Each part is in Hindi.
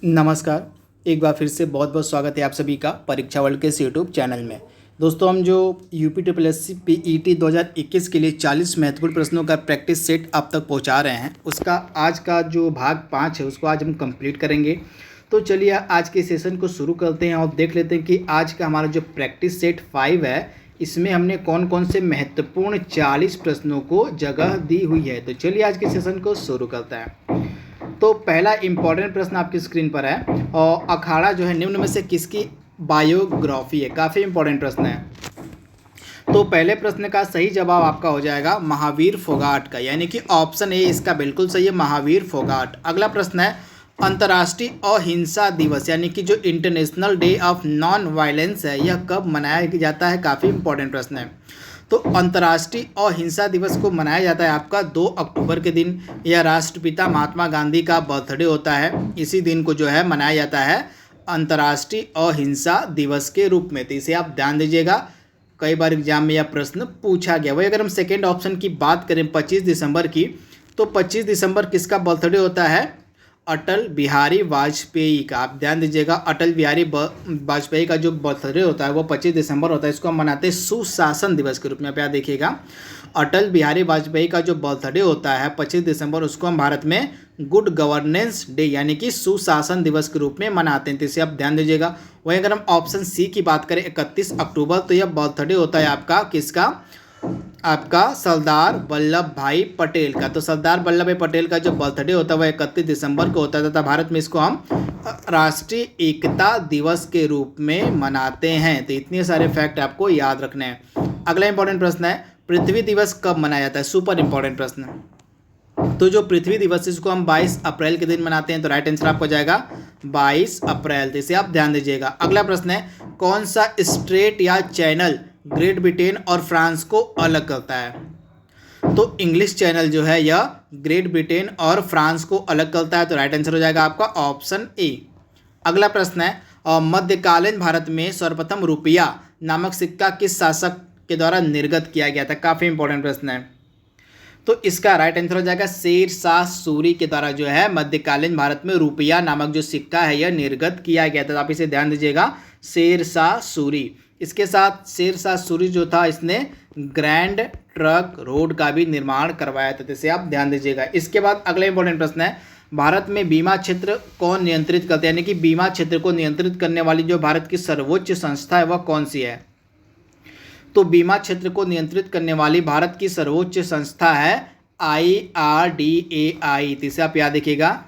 नमस्कार। एक बार फिर से बहुत बहुत स्वागत है आप सभी का परीक्षा वर्ल्ड के इस यूट्यूब चैनल में। दोस्तों, हम जो UP triple S C PET 2021 के लिए 40 महत्वपूर्ण प्रश्नों का प्रैक्टिस सेट आप तक पहुंचा रहे हैं, उसका आज का जो भाग 5 है उसको आज हम कंप्लीट करेंगे। तो चलिए आज के सेशन को शुरू करते हैं और देख लेते हैं कि आज का हमारा जो प्रैक्टिस सेट 5 है इसमें हमने कौन कौन से महत्वपूर्ण 40 प्रश्नों को जगह दी हुई है। तो चलिए आज के सेशन को शुरू करते हैं। तो पहला इंपॉर्टेंट प्रश्न आपकी स्क्रीन पर है और अखाड़ा जो है निम्न में से किसकी बायोग्राफी है। काफ़ी इंपॉर्टेंट प्रश्न है। तो पहले प्रश्न का सही जवाब आपका हो जाएगा महावीर फोगाट का, यानी कि ऑप्शन ए इसका बिल्कुल सही है, महावीर फोगाट। अगला प्रश्न है अंतर्राष्ट्रीय अहिंसा दिवस यानी कि जो international day of non violence है यह कब मनाया जाता है। काफ़ी इंपॉर्टेंट प्रश्न है। तो अंतर्राष्ट्रीय अहिंसा दिवस को मनाया जाता है आपका 2 अक्टूबर के दिन। यह राष्ट्रपिता महात्मा गांधी का बर्थडे होता है। इसी दिन को जो है मनाया जाता है अंतर्राष्ट्रीय अहिंसा दिवस के रूप में। तो इसे आप ध्यान दीजिएगा, कई बार एग्जाम में यह प्रश्न पूछा गया। वही अगर हम सेकेंड ऑप्शन की बात करें 25 दिसंबर की, तो 25 दिसंबर किसका बर्थडे होता है? अटल बिहारी वाजपेयी का। आप ध्यान दीजिएगा, अटल बिहारी वाजपेयी का जो बर्थडे होता है वो 25 दिसंबर होता है। इसको हम मनाते हैं सुशासन दिवस के रूप में। आप यहाँ देखिएगा, अटल बिहारी वाजपेयी का जो बर्थडे होता है 25 दिसंबर, उसको हम भारत में गुड गवर्नेंस डे यानी कि सुशासन दिवस के रूप में मनाते हैं। तो इसे आप ध्यान दीजिएगा। वहीं अगर हम ऑप्शन सी की बात करें 31 अक्टूबर, तो यह बर्थडे होता है आपका किसका? आपका सरदार वल्लभ भाई पटेल का। तो सरदार वल्लभ भाई पटेल का जो बर्थडे होता है वह 31 दिसंबर को होता है तथा भारत में इसको हम राष्ट्रीय एकता दिवस के रूप में मनाते हैं। तो इतने सारे फैक्ट आपको याद रखने हैं। अगला इंपॉर्टेंट प्रश्न है पृथ्वी दिवस कब मनाया जाता है। सुपर इंपॉर्टेंट प्रश्न। तो जो पृथ्वी दिवस इसको हम 22 अप्रैल के दिन मनाते हैं। तो राइट आंसर आपको जाएगा 22 अप्रैल। तो इसे आप ध्यान दीजिएगा। अगला प्रश्न है कौन सा स्ट्रेट या चैनल ग्रेट ब्रिटेन और फ्रांस को अलग करता है। तो इंग्लिश चैनल जो है यह ग्रेट ब्रिटेन और फ्रांस को अलग करता है। तो राइट आंसर हो जाएगा आपका ऑप्शन ए। अगला प्रश्न है मध्यकालीन भारत में सर्वप्रथम रुपया नामक सिक्का किस शासक के द्वारा निर्गत किया गया था। काफ़ी इंपॉर्टेंट प्रश्न है। तो इसका राइट आंसर हो जाएगा शेर शाह सूरी के द्वारा जो है मध्यकालीन भारत में रुपया नामक जो सिक्का है यह निर्गत किया गया था। तो आप इसे ध्यान दीजिएगा, शेर शाह सूरी। इसके साथ शेर शाह सूरी जो था इसने ग्रैंड ट्रंक रोड का भी निर्माण करवाया था। इसे आप ध्यान दीजिएगा। इसके बाद अगला इंपॉर्टेंट प्रश्न है भारत में बीमा क्षेत्र कौन नियंत्रित करते हैं, यानी कि बीमा क्षेत्र को नियंत्रित करने वाली जो भारत की सर्वोच्च संस्था है वह कौन सी है। तो बीमा क्षेत्र को नियंत्रित करने वाली भारत की सर्वोच्च संस्था है IRDAI। इसे आप याद रखिएगा,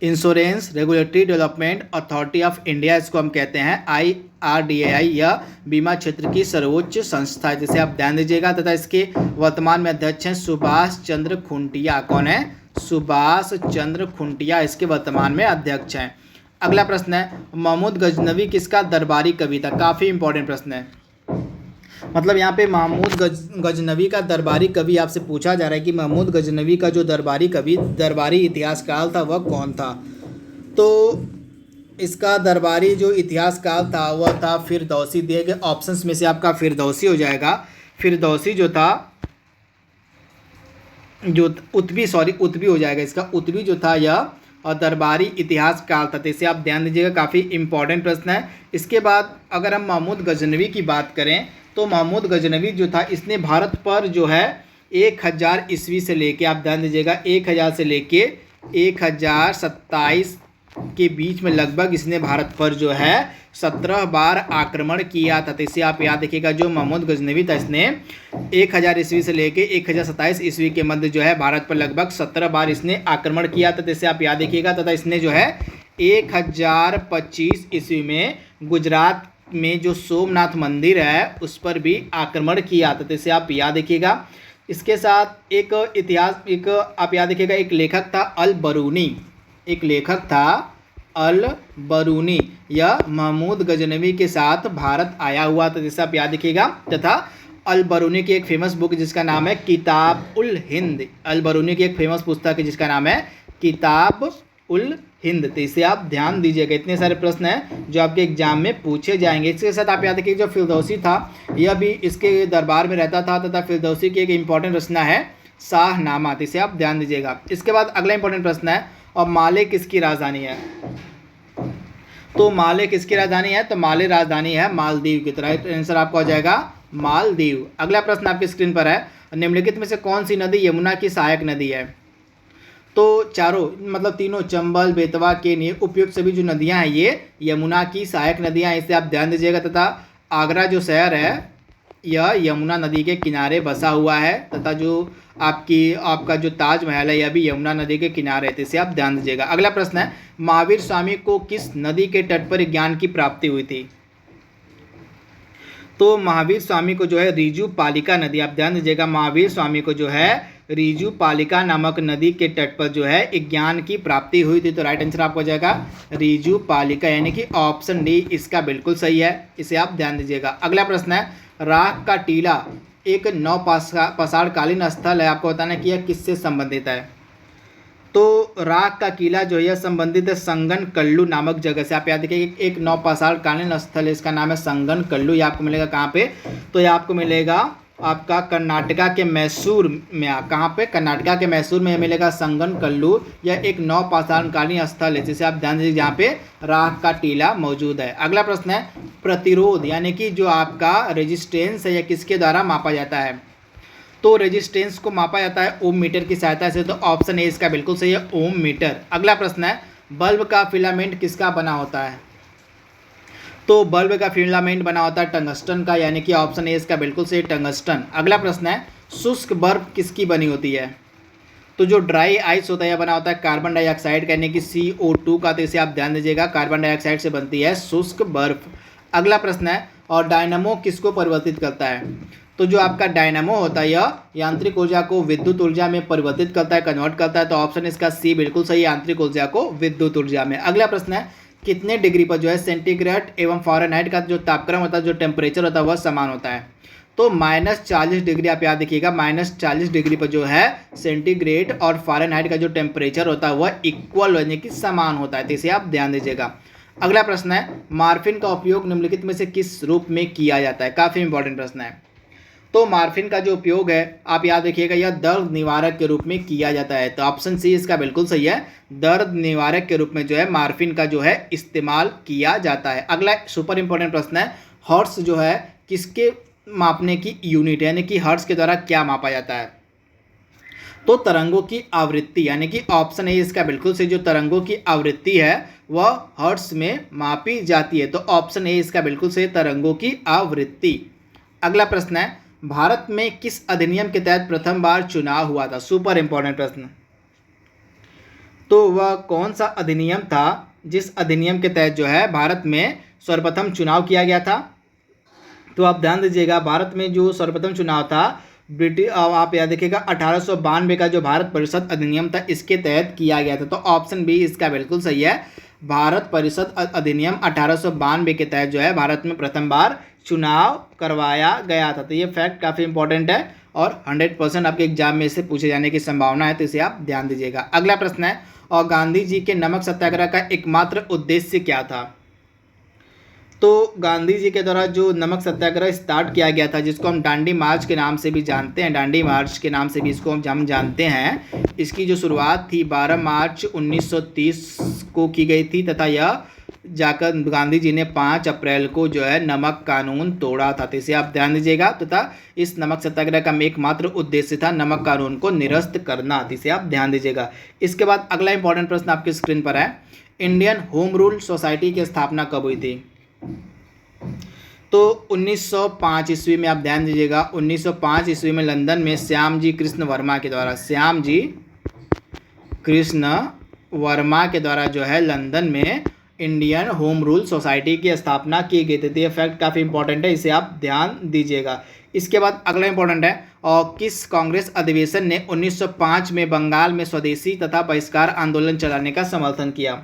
insurance regulatory development authority of India, इसको हम कहते हैं IRDAI। यह बीमा क्षेत्र की सर्वोच्च संस्था है, जिसे आप ध्यान दीजिएगा। तथा इसके वर्तमान में अध्यक्ष हैं सुभाष चंद्र खुंटिया। कौन है? सुभाष चंद्र खुंटिया इसके वर्तमान में अध्यक्ष हैं। अगला प्रश्न है महमूद गजनवी किसका दरबारी कवि था। काफ़ी इंपॉर्टेंट प्रश्न है। मतलब यहाँ पे महमूद गजनवी का दरबारी कवि आपसे पूछा जा रहा है कि महमूद गजनवी का जो दरबारी कवि दरबारी इतिहासकार था वह कौन था। तो इसका दरबारी जो इतिहासकार था वह था फिरदौसी। दिए गए ऑप्शंस में से आपका फिरदौसी हो जाएगा। फिरदौसी जो था जो उत्बी हो जाएगा इसका। उत्बी जो था यह और दरबारी इतिहासकार था। तो इसे आप ध्यान दीजिएगा, काफ़ी इंपॉर्टेंट प्रश्न है। इसके बाद अगर हम महमूद गजनवी की बात करें तो महमूद गजनवी जो था इसने भारत पर जो है 1000 ईस्वी से लेके, आप ध्यान दीजिएगा, 1000 से लेके 1027 के बीच में लगभग इसने भारत पर जो है 17 बार आक्रमण किया था। तो इसे आप याद रखिएगा, जो महमूद गजनवी था इसने 1000 ईस्वी से लेके 1027 ईस्वी के मध्य जो है भारत पर लगभग 17 बार इसने आक्रमण किया था। तो इसे आप याद रखिएगा। तथा इसने जो है 1025 ईस्वी में गुजरात में जो सोमनाथ मंदिर है उस पर भी आक्रमण किया था। तो इसे आप याद रखिएगा। इसके साथ एक आप याद रखिएगा, एक लेखक था अल बरूनी। एक लेखक था अल बरूनी, यह महमूद गजनवी के साथ भारत आया हुआ था। जिसे आप याद रखिएगा। तथा अल बरूनी की एक फेमस बुक जिसका नाम है किताब उल हिंद। अल बरूनी की एक फेमस पुस्तक है जिसका नाम है किताब उल हिंद। तो इसे आप ध्यान दीजिएगा। इतने सारे प्रश्न हैं जो आपके एग्जाम में पूछे जाएंगे। इसके साथ आप याद रखिए जो फिरदौसी था यह भी इसके दरबार में रहता था। तथा फिरदौसी की एक इंपॉर्टेंट रचना है शाहनामा। इसे आप ध्यान दीजिएगा। इसके बाद अगला इंपॉर्टेंट प्रश्न है और माले किसकी राजधानी है। तो माले किसकी राजधानी है? तो माले राजधानी है मालदीव की। तो राइट आंसर आपका हो जाएगा मालदीव। अगला प्रश्न आपकी स्क्रीन पर है, निम्नलिखित में से कौन सी नदी यमुना की सहायक नदी है? तो चारों मतलब तीनों चंबल बेतवा के लिए उपयुक्त सभी जो नदियां हैं ये यमुना की सहायक नदियां हैं, इसे आप ध्यान दीजिएगा। तथा आगरा जो शहर है यह यमुना नदी के किनारे बसा हुआ है, तथा जो आपका जो ताजमहल है यह भी यमुना नदी के किनारे है, तो इसे आप ध्यान दीजिएगा। अगला प्रश्न है, महावीर स्वामी को किस नदी के तट पर ज्ञान की प्राप्ति हुई थी? तो महावीर स्वामी को जो है रीजू पालिका नदी, आप ध्यान दीजिएगा, महावीर स्वामी को जो है रीजू पालिका नामक नदी के तट पर जो है ज्ञान की प्राप्ति हुई थी। तो राइट आंसर आपको हो जाएगा रीजू पालिका, यानी कि ऑप्शन डी इसका बिल्कुल सही है, इसे आप ध्यान दीजिएगा। अगला प्रश्न है, राख का टीला एक नौ पसारकालीन स्थल है, आपको बताना कि यह किससे संबंधित है? तो राख का किला जो है यह संबंधित है संगन कल्लू नामक जगह से। आप याद रखिए एक नौपाषाणकालीन स्थल है, इसका नाम है संगन कल्लू। ये आपको मिलेगा कहाँ पे? तो ये आपको मिलेगा आपका कर्नाटका के मैसूर में। कहाँ पे? कर्नाटका के मैसूर में मिलेगा संगन कल्लू। यह एक नौपाषाणकालीन स्थल है जिसे आप ध्यान दीजिए, जहाँ पे राख का टीला मौजूद है। अगला प्रश्न है, प्रतिरोध यानी कि जो आपका रेजिस्टेंस है यह किसके द्वारा मापा जाता है? तो रेजिस्टेंस को मापा जाता है ओम मीटर की सहायता से। तो ऑप्शन ए इसका बिल्कुल सही है, ओम मीटर। अगला प्रश्न है, बल्ब का फिलामेंट किसका बना होता है? तो बल्ब का फिलामेंट बना होता है टंगस्टन का, यानी कि ऑप्शन ए इसका बिल्कुल सही, टंगस्टन। अगला प्रश्न है, शुष्क बर्फ किसकी बनी होती है? तो जो ड्राई आइस होता है यह बना होता है कार्बन डाइऑक्साइड का, यानी कि CO2 का। तो इसे आप ध्यान दीजिएगा, कार्बन डाइऑक्साइड से बनती है शुष्क बर्फ। अगला प्रश्न है, और डायनामो किसको परिवर्तित करता है? तो जो आपका डायनामो होता है यह यांत्रिक ऊर्जा को विद्युत ऊर्जा में परिवर्तित करता है, कन्वर्ट करता है। तो ऑप्शन इसका सी बिल्कुल सही, यांत्रिक ऊर्जा को विद्युत ऊर्जा में। अगला प्रश्न है, कितने डिग्री पर जो है सेंटीग्रेड एवं फ़ारेनहाइट का जो तापक्रम होता है, जो टेम्परेचर होता है वह समान होता है? तो -40 डिग्री, आप याद रखिएगा, -40 डिग्री पर जो है सेंटीग्रेड और फ़ारेनहाइट का जो टेम्परेचर होता है वह इक्वल यानी कि समान होता है, तो इसे आप ध्यान दीजिएगा। अगला प्रश्न है, मार्फिन का उपयोग निम्नलिखित में से किस रूप में किया जाता है? काफ़ी इंपॉर्टेंट प्रश्न है। तो मार्फिन का जो उपयोग है आप याद रखिएगा, यह दर्द निवारक के रूप में किया जाता है। तो ऑप्शन सी इसका बिल्कुल सही है, दर्द निवारक के रूप में जो है मार्फिन का जो है इस्तेमाल किया जाता है। अगला सुपर इंपॉर्टेंट प्रश्न है, हर्ट्ज जो है किसके मापने की यूनिट है, यानी कि हर्ट्ज के द्वारा क्या मापा जाता है? तो तरंगों की आवृत्ति, यानी कि ऑप्शन ए इसका बिल्कुल सही, जो तरंगों की आवृत्ति है वह हर्ट्ज में मापी जाती है। तो ऑप्शन ए इसका बिल्कुल सही, तरंगों की आवृत्ति। अगला प्रश्न है, भारत में किस अधिनियम के तहत प्रथम बार चुनाव हुआ था? सुपर इंपॉर्टेंट प्रश्न। तो वह कौन सा अधिनियम था जिस अधिनियम के तहत जो है भारत में सर्वप्रथम चुनाव किया गया था? तो आप ध्यान दीजिएगा, भारत में जो सर्वप्रथम चुनाव था ब्रिटिश, आप याद रखिएगा 1892 का जो भारत परिषद अधिनियम था इसके तहत किया गया था। तो ऑप्शन बी इसका बिल्कुल सही है, भारत परिषद अधिनियम 1892 के तहत जो है भारत में प्रथम बार चुनाव करवाया गया था। तो ये फैक्ट काफ़ी इंपॉर्टेंट है और 100% आपके एग्जाम में से पूछे जाने की संभावना है, तो इसे आप ध्यान दीजिएगा। अगला प्रश्न है, और गांधी जी के नमक सत्याग्रह का एकमात्र उद्देश्य क्या था? तो गांधी जी के द्वारा जो नमक सत्याग्रह स्टार्ट किया गया था, जिसको हम दांडी मार्च के नाम से भी जानते हैं, दांडी मार्च के नाम से भी इसको हम जानते हैं, इसकी जो शुरुआत थी 12 मार्च 1930 को की गई थी, तथा यह जाकर गांधी जी ने 5 अप्रैल को जो है नमक कानून तोड़ा था। तो इसे आप ध्यान दीजिएगा, तथा इस नमक सत्याग्रह का एकमात्र उद्देश्य था नमक कानून को निरस्त करना, तो इसे आप ध्यान दीजिएगा। इसके बाद अगला इंपॉर्टेंट प्रश्न आपकी स्क्रीन पर है, इंडियन होम रूल सोसाइटी की स्थापना कब हुई थी? तो 1905 ईस्वी में, आप ध्यान दीजिएगा, 1905 ईस्वी में लंदन में श्याम जी कृष्ण वर्मा के द्वारा, श्याम जी कृष्ण वर्मा के द्वारा जो है लंदन में इंडियन होम रूल सोसाइटी की स्थापना की गई थी। ये फैक्ट काफ़ी इंपॉर्टेंट है, इसे आप ध्यान दीजिएगा। इसके बाद अगला इंपॉर्टेंट है, और किस कांग्रेस अधिवेशन ने 1905 में बंगाल में स्वदेशी तथा बहिष्कार आंदोलन चलाने का समर्थन किया?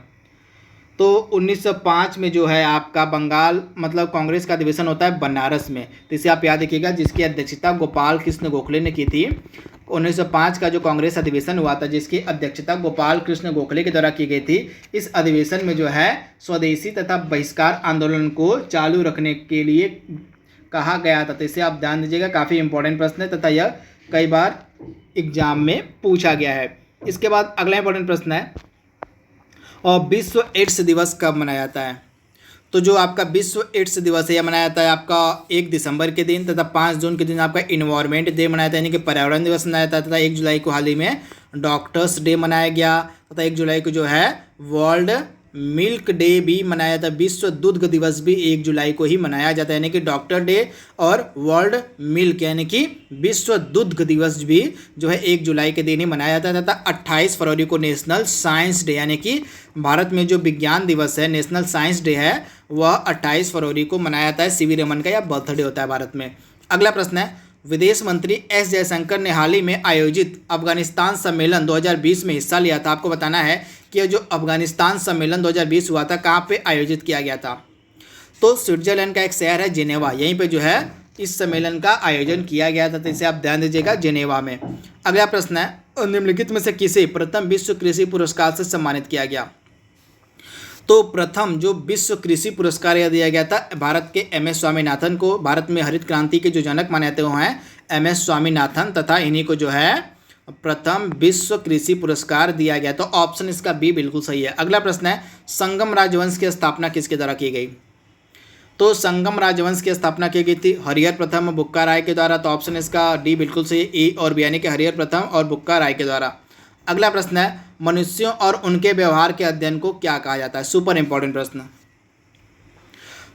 तो 1905 में जो है आपका बंगाल मतलब कांग्रेस का अधिवेशन होता है बनारस में, तो इसे आप याद रखिएगा, जिसकी अध्यक्षता गोपाल कृष्ण गोखले ने की थी। 1905 का जो कांग्रेस अधिवेशन हुआ था जिसकी अध्यक्षता गोपाल कृष्ण गोखले के द्वारा की गई थी, इस अधिवेशन में जो है स्वदेशी तथा बहिष्कार आंदोलन को चालू रखने के लिए कहा गया था। तो इसे आप ध्यान दीजिएगा, काफ़ी इंपॉर्टेंट प्रश्न है तथा यह कई बार एग्जाम में पूछा गया है। इसके बाद अगला इंपॉर्टेंट प्रश्न है, और विश्व एड्स दिवस कब मनाया जाता है? तो जो आपका विश्व एड्स दिवस है यह मनाया जाता है आपका 1 दिसंबर के दिन, तथा 5 जून के दिन आपका इन्वायरमेंट डे मनाया जाता है, यानी कि पर्यावरण दिवस मनाया जाता है, तथा 1 जुलाई को हाल ही में डॉक्टर्स डे मनाया गया, तथा 1 जुलाई को जो है वर्ल्ड मिल्क डे भी मनाया जाता है। विश्व दुग्ध दिवस भी 1 जुलाई को ही मनाया जाता है, यानी कि डॉक्टर डे और वर्ल्ड मिल्क यानी कि विश्व दुग्ध दिवस भी जो है 1 जुलाई के दिन ही मनाया जाता है, तथा 28 फरवरी को नेशनल साइंस डे, यानी कि भारत में जो विज्ञान दिवस है, नेशनल साइंस डे है, वह 28 फरवरी को मनाया जाता है। सीवी रमन का यह बर्थडे होता है भारत में। अगला प्रश्न है, विदेश मंत्री एस जयशंकर ने हाल ही में आयोजित अफगानिस्तान सम्मेलन 2020 में हिस्सा लिया था। आपको बताना है कि जो अफगानिस्तान सम्मेलन 2020 हुआ था कहाँ पे आयोजित किया गया था। तो स्विट्जरलैंड का एक शहर है जेनेवा, यहीं पे जो है इस सम्मेलन का आयोजन किया गया था, तो इसे आप ध्यान दीजिएगा, जेनेवा में। अगला प्रश्न है, निम्नलिखित में से किसे प्रथम विश्व कृषि पुरस्कार से सम्मानित किया गया। तो प्रथम जो विश्व कृषि पुरस्कार यह दिया गया था भारत के MS स्वामीनाथन को। भारत में हरित क्रांति के जो जनक माने जाते हैं MS स्वामीनाथन, तथा इन्हीं को जो है प्रथम विश्व कृषि पुरस्कार दिया गया। तो ऑप्शन इसका बी बिल्कुल सही है। अगला प्रश्न है, संगम राजवंश की स्थापना किसके द्वारा की गई। तो संगम राजवंश की स्थापना की गई थी हरिहर प्रथम बुक्का राय के द्वारा। तो ऑप्शन इसका डी बिल्कुल सही है, ए और बी, यानी कि हरिहर प्रथम और बुक्का राय के द्वारा। अगला प्रश्न है, मनुष्यों और उनके व्यवहार के अध्ययन को क्या कहा जाता है। सुपर इंपॉर्टेंट प्रश्न।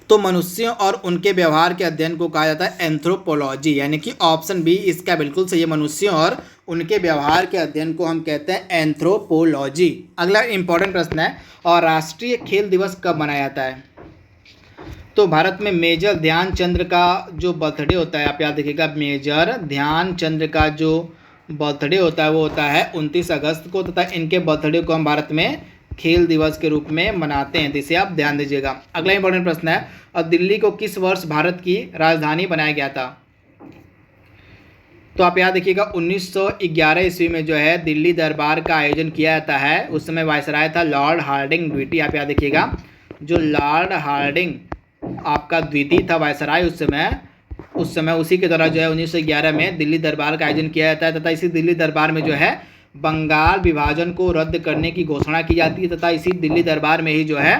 तो मनुष्यों और उनके व्यवहार के अध्ययन को कहा जाता है एंथ्रोपोलॉजी, यानी कि ऑप्शन बी इसका बिल्कुल सही है। मनुष्यों और उनके व्यवहार के अध्ययन को हम कहते हैं एंथ्रोपोलॉजी। अगला इंपॉर्टेंट प्रश्न है, और राष्ट्रीय खेल दिवस कब मनाया जाता है। तो भारत में मेजर ध्यानचंद्र का जो बर्थडे होता है, आप याद रखिएगा, मेजर ध्यानचंद्र का जो बर्थडे होता है वो होता है 29 अगस्त को, तथा इनके बर्थडे को हम भारत में खेल दिवस के रूप में मनाते हैं, जिसे आप ध्यान दीजिएगा। अगला इंपॉर्टेंट प्रश्न है, और दिल्ली को किस वर्ष भारत की राजधानी बनाया गया था। तो आप याद रखिएगा 1911 ईस्वी में जो है दिल्ली दरबार का आयोजन किया जाता है। उस समय वायसराय था लॉर्ड हार्डिंग द्वितीय। आप याद रखिएगा, जो लॉर्ड हार्डिंग आपका द्वितीय था वायसराय उस समय उसी के द्वारा जो है 1911 में दिल्ली दरबार का आयोजन किया जाता है, तथा इसी दिल्ली दरबार में जो है बंगाल विभाजन को रद्द करने की घोषणा की जाती है, तथा इसी दिल्ली दरबार में ही जो है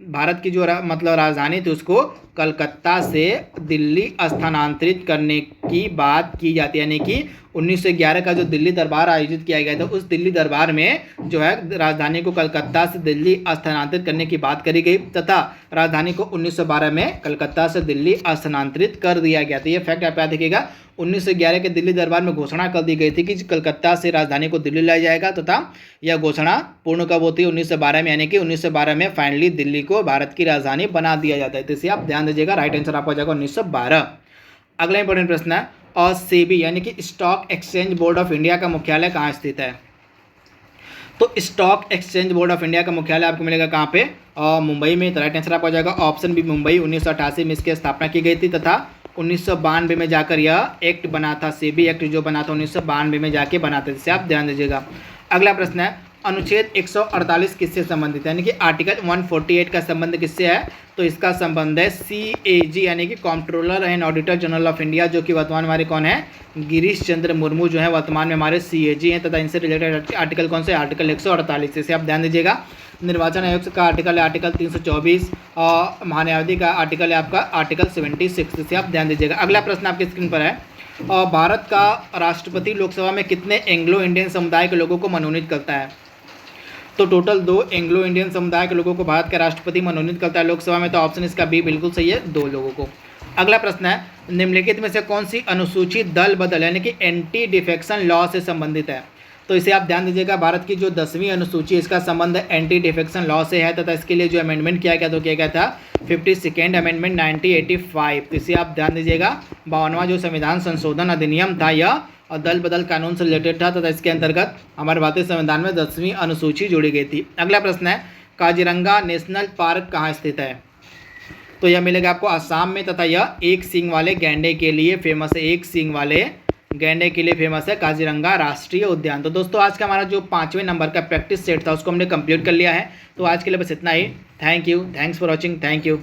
भारत की जो मतलब राजधानी थी उसको कलकत्ता से दिल्ली स्थानांतरित करने की बात की जाती है। यानी कि 1911 का जो दिल्ली दरबार आयोजित किया गया था, उस दिल्ली दरबार में जो है राजधानी को कलकत्ता से दिल्ली स्थानांतरित करने की बात करी गई, तथा राजधानी को 1912 में कलकत्ता से दिल्ली स्थानांतरित कर दिया गया था। ये फैक्ट आप याद रखिएगा। 1911 के दिल्ली दरबार में घोषणा कर दी गई थी कि कलकत्ता से राजधानी को दिल्ली लाया जाएगा, तथा यह घोषणा पूर्ण कब होती है 1912 में, यानी कि 1912 में फाइनली दिल्ली को भारत की राजधानी बना दिया जाता है। तो इसे आप ध्यान दीजिएगा, राइट आंसर आपका हो जाएगा 1912। अगला इंपॉर्टेंट प्रश्न है, और सेबी यानी कि stock exchange board of India का मुख्यालय कहाँ स्थित है। तो stock exchange board of India का मुख्यालय आपको मिलेगा कहाँ पे, मुंबई में। तो राइट आंसर आपका हो जाएगा ऑप्शन बी मुंबई। 1988 में इसकी स्थापना की गई थी, तथा 1992 में जाकर यह एक्ट बना था, सेबी एक्ट जो बना था 1992 में जाके बना था, जिसे आप ध्यान दीजिएगा। अगला प्रश्न है, अनुच्छेद 148 किससे संबंधित है, यानी कि आर्टिकल 148 का संबंध किससे है। तो इसका संबंध है CAG यानी कि controller and auditor general of India, जो कि वर्तमान में हमारे कौन है, गिरीश चंद्र मुर्मू जो है वर्तमान में हमारे CAG हैं, तथा इनसे रिलेटेड आर्टिकल कौन से, आर्टिकल 148। इसे आप ध्यान दीजिएगा। निर्वाचन आयोग का आर्टिकल है आर्टिकल 324, और महान्यायाधि का आर्टिकल है आपका आर्टिकल 76। इसे आप ध्यान दीजिएगा। अगला प्रश्न आपकी स्क्रीन पर है, और भारत का राष्ट्रपति लोकसभा में कितने एंग्लो इंडियन समुदाय के लोगों को मनोनीत करता है। तो टोटल 2 एंग्लो इंडियन समुदाय के लोगों को भारत का राष्ट्रपति मनोनीत करता है लोकसभा में। तो ऑप्शन इसका बी बिल्कुल सही है, 2 लोगों को। अगला प्रश्न है, निम्नलिखित में से कौन सी अनुसूचित दल बदल यानी कि एंटी डिफेक्शन लॉ से संबंधित है। तो इसे आप ध्यान दीजिएगा, भारत की जो 10वीं अनुसूची इसका संबंध एंटी डिफेक्शन लॉ से है, तथा इसके लिए जो अमेंडमेंट किया गया तो किया गया था 52nd अमेंडमेंट 1985। तो इसे आप ध्यान दीजिएगा। 52वां जो संविधान संशोधन अधिनियम था यह और दल बदल कानून से रिलेटेड था, तथा इसके अंतर्गत हमारे भारतीय संविधान में 10वीं अनुसूची जोड़ी गई थी। अगला प्रश्न है, काजीरंगा नेशनल पार्क कहाँ स्थित है। तो यह मिलेगा आपको असम में, तथा यह एक सींग वाले गैंडे के लिए फेमस है। एक सींग वाले गैंडे के लिए फेमस है काजीरंगा राष्ट्रीय उद्यान। तो दोस्तों आज का हमारा जो 5वें नंबर का प्रैक्टिस सेट था उसको हमने कंप्लीट कर लिया है। तो आज के लिए बस इतना ही। Thank you, thanks for watching, thank you.